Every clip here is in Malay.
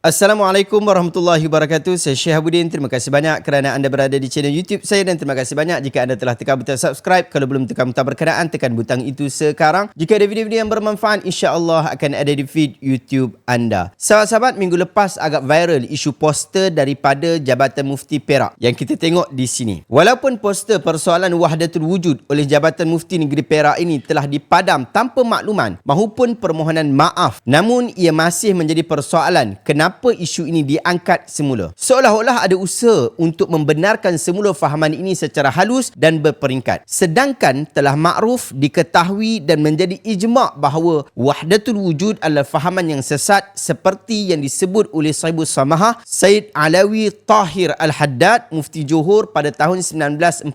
Assalamualaikum warahmatullahi wabarakatuh. Saya Syekh Habudin. Terima kasih banyak kerana anda berada di channel YouTube saya dan terima kasih banyak jika anda telah tekan butang subscribe. Kalau belum tekan butang berkenaan, tekan butang itu sekarang. Jika ada video-video yang bermanfaat, insya-Allah akan ada di feed YouTube anda. Sahabat-sahabat, minggu lepas agak viral isu poster daripada Jabatan Mufti Perak yang kita tengok di sini. Walaupun poster persoalan wahdatul wujud oleh Jabatan Mufti Negeri Perak ini telah dipadam tanpa makluman maupun permohonan maaf, namun ia masih menjadi persoalan kenapa isu ini diangkat semula. Seolah-olah ada usaha untuk membenarkan semula fahaman ini secara halus dan berperingkat. Sedangkan telah makruf, diketahui dan menjadi ijma' bahawa wahdatul wujud adalah fahaman yang sesat seperti yang disebut oleh Sahibus Samahah Said Alawi Tahir Al-Haddad, Mufti Johor pada tahun 1948.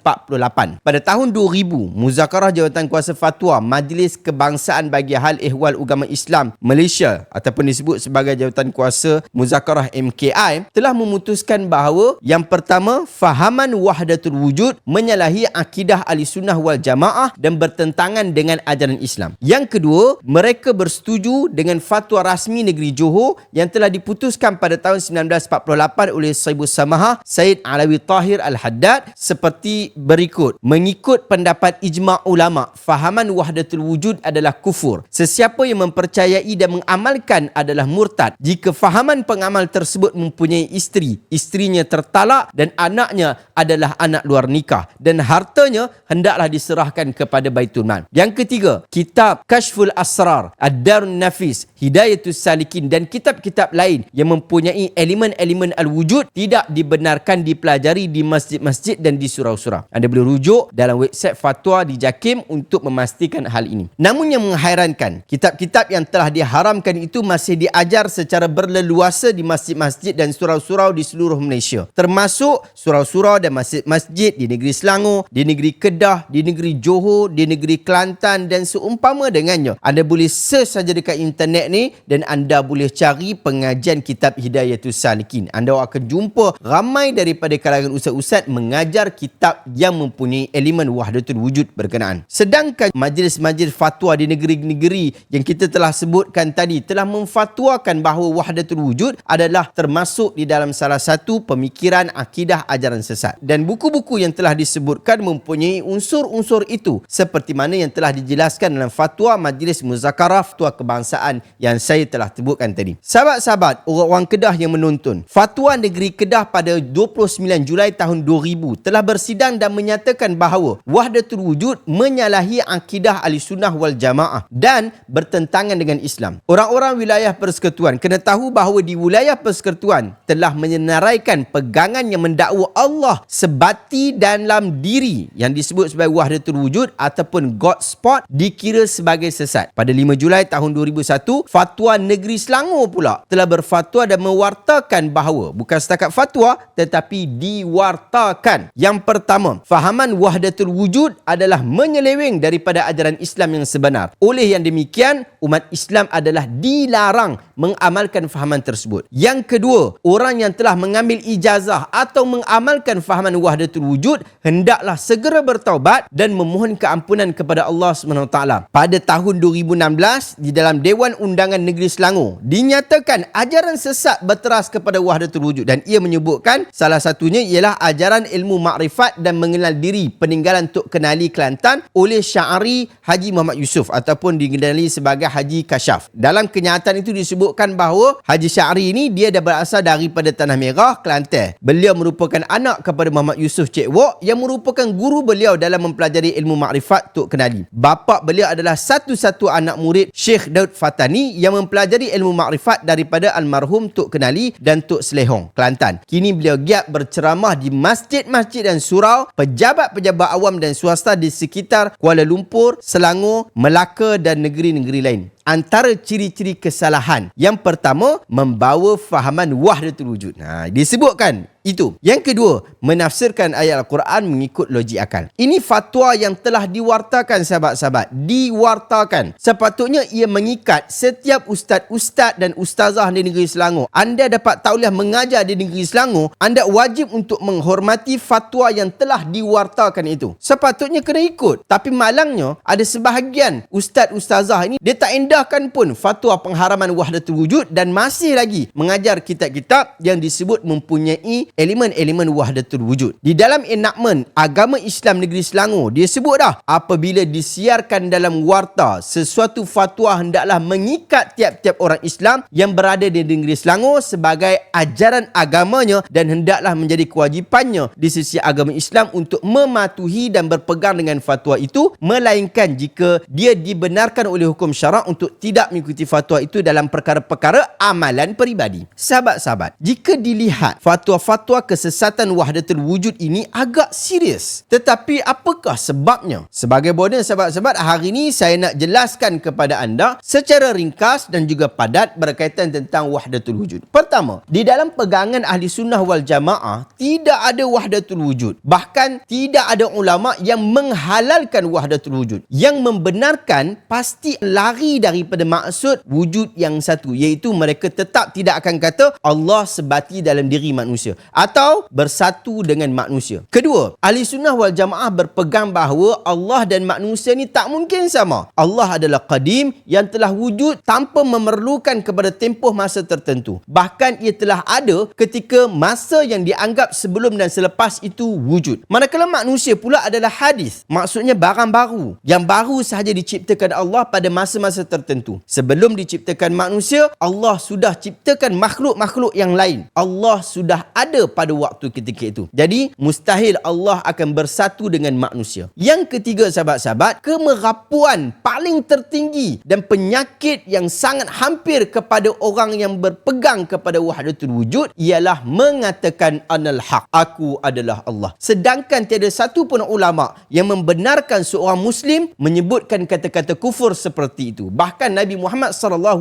Pada tahun 2000, Muzakarah Jawatankuasa Fatwa Majlis Kebangsaan bagi Hal Ehwal Ugama Islam Malaysia ataupun disebut sebagai Jawatankuasa Muzakarah MKI telah memutuskan bahawa yang pertama, fahaman wahdatul wujud menyalahi akidah Ahlussunnah wal Jamaah dan bertentangan dengan ajaran Islam. Yang kedua, mereka bersetuju dengan fatwa rasmi negeri Johor yang telah diputuskan pada tahun 1948 oleh Sahibus Samahah Said Alawi Tahir Al-Haddad seperti berikut. Mengikut pendapat ijma' ulama', fahaman wahdatul wujud adalah kufur. Sesiapa yang mempercayai dan mengamalkan adalah murtad. Jika fahaman pengamal tersebut mempunyai isteri, isterinya tertalak dan anaknya adalah anak luar nikah dan hartanya hendaklah diserahkan kepada Baitul Mal. Yang ketiga, kitab Kashful Asrar, Ad-Darun Nafis, Hidayatus Salikin dan kitab-kitab lain yang mempunyai elemen-elemen al-wujud tidak dibenarkan dipelajari di masjid-masjid dan di surau-surau. Anda boleh rujuk dalam website fatwa di JAKIM untuk memastikan hal ini. Namun yang menghairankan, kitab-kitab yang telah diharamkan itu masih diajar secara berleluasa di masjid-masjid dan surau-surau di seluruh Malaysia, termasuk surau-surau dan masjid-masjid di negeri Selangor, di negeri Kedah, di negeri Johor, di negeri Kelantan dan seumpama dengannya. Anda boleh search saja dekat internet ni dan anda boleh cari pengajian kitab Hidayatus Salikin. Anda akan jumpa ramai daripada kalangan ustaz-ustaz mengajar kitab yang mempunyai elemen wahdatul wujud berkenaan. Sedangkan majlis-majlis fatwa di negeri-negeri yang kita telah sebutkan tadi telah memfatwakan bahawa wahdatul wujud adalah termasuk di dalam salah satu pemikiran akidah ajaran sesat. Dan buku-buku yang telah disebutkan mempunyai unsur-unsur itu seperti mana yang telah dijelaskan dalam fatwa Majlis Muzakarah Fatwa Kebangsaan yang saya telah sebutkan tadi. Sahabat-sahabat, orang-orang Kedah yang menonton, Fatwa Negeri Kedah pada 29 Julai tahun 2000 telah bersidang dan menyatakan bahawa wahdatul wujud menyalahi akidah Ahlussunnah wal Jamaah dan bertentangan dengan Islam. Orang-orang wilayah persekutuan kena tahu bahawa di wilayah persekutuan telah menyenaraikan pegangan yang mendakwa Allah sebati dalam diri yang disebut sebagai wahdatul wujud ataupun God spot dikira sebagai sesat. Pada 5 Julai tahun 2001, Fatwa Negeri Selangor pula telah berfatwa dan mewartakan bahawa bukan setakat fatwa tetapi diwartakan. Yang pertama, fahaman wahdatul wujud adalah menyeleweng daripada ajaran Islam yang sebenar. Oleh yang demikian, umat Islam adalah dilarang mengamalkan fahaman tersebut. Yang kedua, orang yang telah mengambil ijazah atau mengamalkan fahaman wahdatul wujud hendaklah segera bertaubat dan memohon keampunan kepada Allah SWT. Pada tahun 2016 di dalam Dewan Undangan Negeri Selangor dinyatakan ajaran sesat berteras kepada wahdatul wujud dan ia menyebutkan salah satunya ialah ajaran ilmu makrifat dan mengenal diri peninggalan Tok Kenali Kelantan oleh Sya'ari Haji Muhammad Yusof ataupun dikenali sebagai Haji Kasyaf. Dalam kenyataan itu disebutkan bahawa Haji Sya'ari ini dia dah berasal daripada Tanah Merah, Kelantan. Beliau merupakan anak kepada Muhammad Yusof Cik Wok yang merupakan guru beliau dalam mempelajari ilmu makrifat Tok Kenali. Bapa beliau adalah satu-satu anak murid Syekh Daud Fatani yang mempelajari ilmu makrifat daripada almarhum Tok Kenali dan Tok Selehong, Kelantan. Kini beliau giat berceramah di masjid-masjid dan surau, pejabat-pejabat awam dan swasta di sekitar Kuala Lumpur, Selangor, Melaka dan negeri-negeri lain. Antara ciri-ciri kesalahan, yang pertama, membawa fahaman wahdatul wujud. Disebutkan Itu. Yang kedua, menafsirkan ayat Al-Quran mengikut logik akal. Ini fatwa yang telah diwartakan sahabat-sahabat. Diwartakan. Sepatutnya ia mengikat setiap ustaz-ustaz dan ustazah di negeri Selangor. Anda dapat tauliah mengajar di negeri Selangor, anda wajib untuk menghormati fatwa yang telah diwartakan itu. Sepatutnya kena ikut. Tapi malangnya, ada sebahagian ustaz-ustazah ini, dia tak endahkan pun fatwa pengharaman wahdatul wujud dan masih lagi mengajar kitab-kitab yang disebut mempunyai elemen-elemen wahdatul wujud. Di dalam enakmen agama Islam negeri Selangor, dia sebut dah, apabila disiarkan dalam warta sesuatu fatwa hendaklah mengikat tiap-tiap orang Islam yang berada di negeri Selangor sebagai ajaran agamanya dan hendaklah menjadi kewajipannya di sisi agama Islam untuk mematuhi dan berpegang dengan fatwa itu, melainkan jika dia dibenarkan oleh hukum syarak untuk tidak mengikuti fatwa itu dalam perkara-perkara amalan peribadi. Sahabat-sahabat, jika dilihat fatwa-fatwa kesesatan wahdatul wujud ini agak serius. Tetapi apakah sebabnya? Sebagai bonus sahabat-sahabat, hari ini saya nak jelaskan kepada anda secara ringkas dan juga padat berkaitan tentang wahdatul wujud. Pertama, di dalam pegangan ahli sunnah wal jamaah tidak ada wahdatul wujud. Bahkan tidak ada ulama yang menghalalkan wahdatul wujud. Yang membenarkan pasti lari daripada maksud wujud yang satu, iaitu mereka tetap tidak akan kata Allah sebati dalam diri manusia atau bersatu dengan manusia. Kedua, ahli sunnah wal jamaah berpegang bahawa Allah dan manusia ni tak mungkin sama. Allah adalah qadim yang telah wujud tanpa memerlukan kepada tempoh masa tertentu. Bahkan ia telah ada ketika masa yang dianggap sebelum dan selepas itu wujud. Manakala manusia pula adalah hadis. Maksudnya barang baru yang baru sahaja diciptakan Allah pada masa-masa tertentu. Sebelum diciptakan manusia, Allah sudah ciptakan makhluk-makhluk yang lain. Allah sudah ada pada waktu ketika itu. Jadi, mustahil Allah akan bersatu dengan manusia. Yang ketiga sahabat-sahabat, kemerapuan paling tertinggi dan penyakit yang sangat hampir kepada orang yang berpegang kepada wahdatul wujud ialah mengatakan anal haq, aku adalah Allah. Sedangkan tiada satu pun ulama yang membenarkan seorang muslim menyebutkan kata-kata kufur seperti itu. Bahkan Nabi Muhammad SAW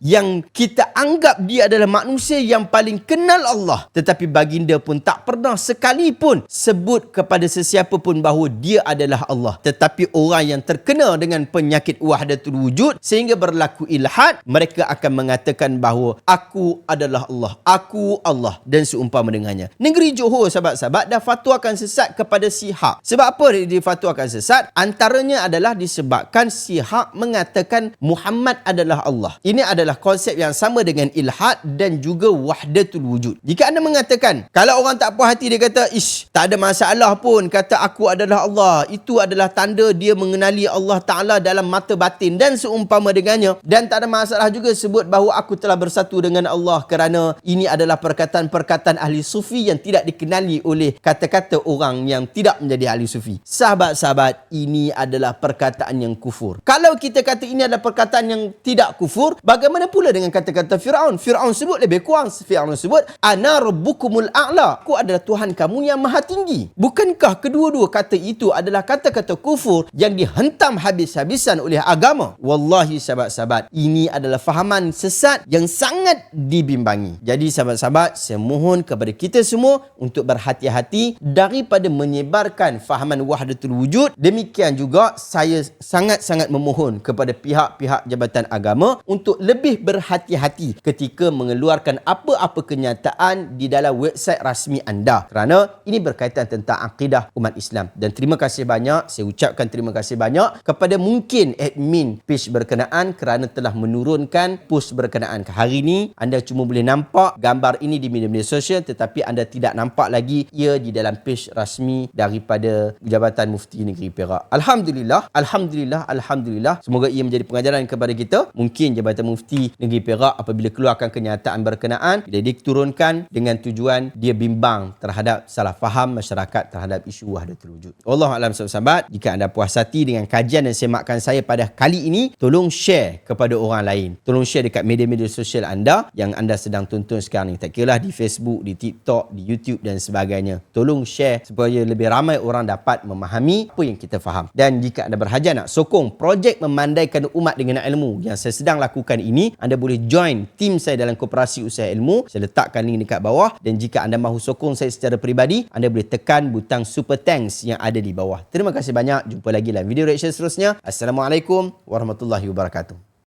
yang kita anggap dia adalah manusia yang paling kenal Allah, tetapi baginda pun tak pernah sekalipun sebut kepada sesiapa pun bahawa dia adalah Allah. Tetapi orang yang terkena dengan penyakit wahdatul wujud sehingga berlaku ilhad, mereka akan mengatakan bahawa aku adalah Allah, aku Allah dan seumpama dengannya. Negeri Johor sahabat-sahabat dah fatwakan sesat kepada Sihak. Sebab apa dia fatwakan sesat? Antaranya adalah disebabkan Sihak mengatakan Muhammad adalah Allah. Ini adalah konsep yang sama dengan ilhad dan juga wahdatul wujud. Jika anda mengatakan, kalau orang tak puas hati dia kata, tak ada masalah pun kata aku adalah Allah, itu adalah tanda dia mengenali Allah Ta'ala dalam mata batin dan seumpama dengannya, dan tak ada masalah juga sebut bahawa aku telah bersatu dengan Allah, kerana ini adalah perkataan-perkataan ahli sufi yang tidak dikenali oleh kata-kata orang yang tidak menjadi ahli sufi. Sahabat-sahabat, ini adalah perkataan yang kufur. Kalau kita kata ini adalah perkataan yang tidak kufur, bagaimana pula dengan kata-kata Fir'aun? Fir'aun sebut lebih kurang. Fir'aun sebut, ana rabbukumul a'la, aku adalah Tuhan kamu yang maha tinggi. Bukankah kedua-dua kata itu adalah kata-kata kufur yang dihentam habis-habisan oleh agama? Wallahi sahabat-sahabat, ini adalah fahaman sesat yang sangat dibimbangi. Jadi sahabat-sahabat, saya mohon kepada kita semua untuk berhati-hati daripada menyebarkan fahaman wahdatul wujud. Demikian juga saya sangat-sangat memohon kepada pihak-pihak jabatan agama untuk lebih berhati-hati ketika mengeluarkan apa-apa kenyataan di dalam website rasmi anda, kerana ini berkaitan tentang akidah umat Islam. Dan terima kasih banyak, saya ucapkan terima kasih banyak kepada mungkin admin page berkenaan kerana telah menurunkan post berkenaan. Hari ini anda cuma boleh nampak gambar ini di media-media sosial, tetapi anda tidak nampak lagi ia di dalam page rasmi daripada Jabatan Mufti Negeri Perak. Alhamdulillah, Alhamdulillah, Alhamdulillah. Semoga ia menjadi pengajaran kepada kita. Mungkin Jabatan Mufti Negeri Perak apabila keluarkan kenyataan berkenaan, dia diturunkan dengan tujuan dia bimbang terhadap salah faham masyarakat terhadap isu wahdatul wujud. Wallahualam sahabat, jika anda puas hati dengan kajian dan semakan saya pada kali ini, tolong share kepada orang lain. Tolong share dekat media-media sosial anda yang anda sedang tonton sekarang ni. Tak kira lah di Facebook, di TikTok, di YouTube dan sebagainya. Tolong share supaya lebih ramai orang dapat memahami apa yang kita faham. Dan jika anda berhajat nak sokong projek memandaikan umat dengan ilmu yang saya sedang lakukan ini, anda boleh join tim saya dalam Koperasi Usaha Ilmu. Saya letakkan link dekat bawah bawah, dan jika anda mahu sokong saya secara peribadi, anda boleh tekan butang super thanks yang ada di bawah. Terima kasih banyak. Jumpa lagi dalam video reaction seterusnya. Assalamualaikum warahmatullahi wabarakatuh.